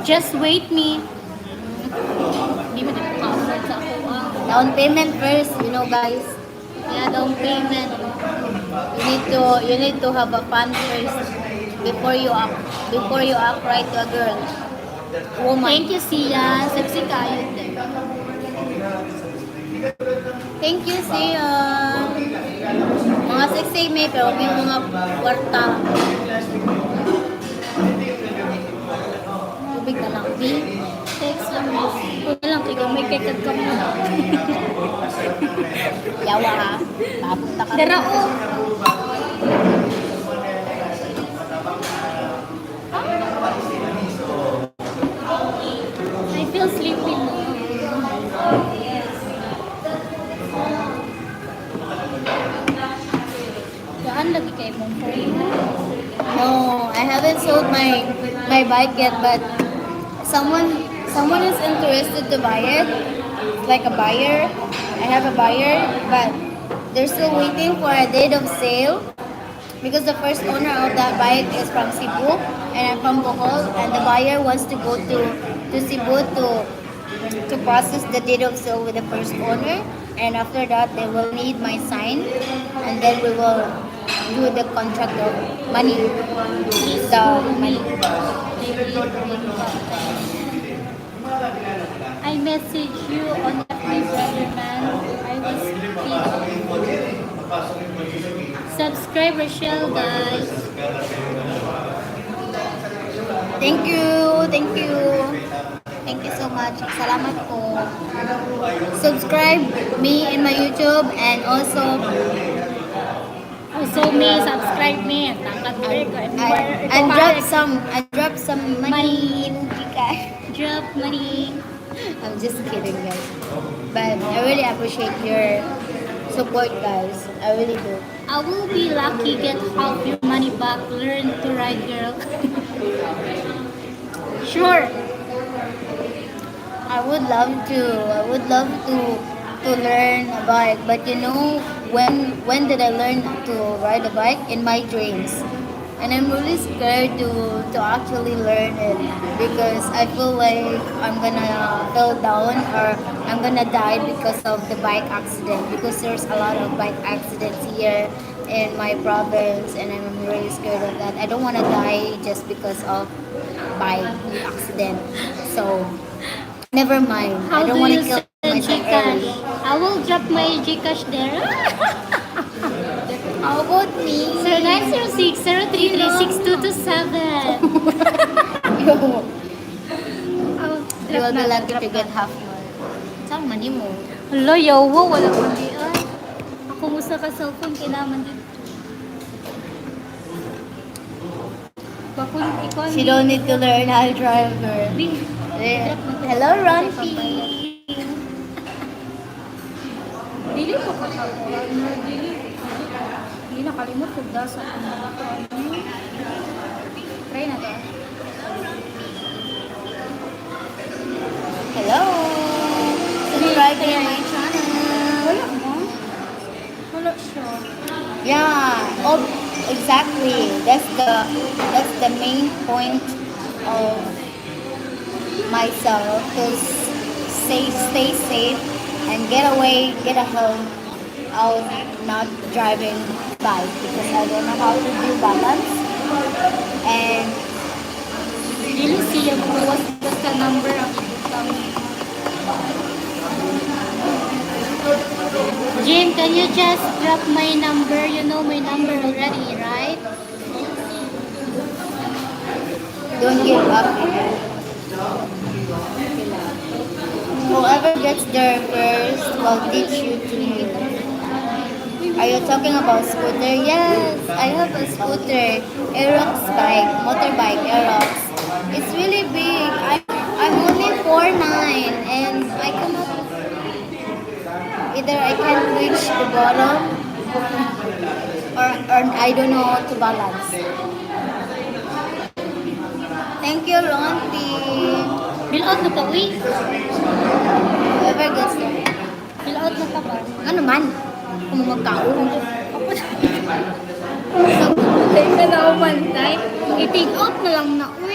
Just wait me. Di ba nagpa-afford sa ako? Down payment first, you know guys. Yeah, down payment. You need to have a fun first before you act right to a girl. Woman. Thank you, Sia. Sexy kayo din. Thank you, Sia. Mga sexy may pero may mga kwarta. Tubig na lang. B. Text lang mo. Kung lang, ikaw may kekad ka mo. Yawa ha. Papunta ka. Dara o. I feel sleepy now. Saan lagi kayo mong phone? No, I haven't sold my bike yet, but someone is interested to buy it. Like a buyer. I have a buyer, but they're still waiting for a date of sale because the first owner of that bike is from Cebu and I'm from Bohol, and the buyer wants to go to Cebu to process the date of sale with the first owner, and after that they will need my sign, and then we will do the contract of money. The money. I message you on FB, brother man. I was speaking. Subscribe, Rochelle, guys. Thank you. Thank you so much. Salamat po. Subscribe me in my YouTube and also Also me, subscribe me. Tangkat ko. and drop some money in Gcash. Drop money. I'm just kidding, guys. But I really appreciate your support, guys. I really do. I will be lucky get half your money back. Learn to ride, girl. Sure. I would love to. I would love to learn a bike, but you know when did I learn to ride a bike? In my dreams. And I'm really scared to actually learn it because I feel like I'm gonna fall down or I'm gonna die because of the bike accident, because there's a lot of bike accidents here in my province and I'm really scared of that. I don't wanna die just because of bike accident. So never mind. How I don't do wanna you kill send myself Gcash? early. I will drop my Gcash there. How about me? 0906-033-6227. You Drop will be na, lucky drop to na. get half more. Saan money mo? Hala, yawa, wala ko di ay. Ako mo sa ka-cellphone, kailangan din. Bakun, ikaw. She don't need to learn how to drive her. Hello, Ronfi. Dili ko katawa. Dili nakalimot ko dasa. Try na to. Hello. Subscribe to my channel. Wala mo? Wala siya. Yeah. Oh, exactly. That's the main point of myself to stay safe and get a help out not driving bike because I don't know how to do balance. And Dili siya buwas basta number ang ibutang. Jim, can you just drop my number? You know my number already, right? don't give up. Whoever gets there first will teach you to lead. Are you talking about scooter? Yes, I have a scooter, Aerox bike, motorbike Aerox. It's really big. I'm only 4'9" and I cannot. Either I can't reach the bottom or I don't know how to balance. Thank you, Ronti. Fill out na ka, uy. Whoever gets there. Fill out na ka ba? Ano man? Kung magkaon. Tayo ka na umantay. I-take out na lang na, uy.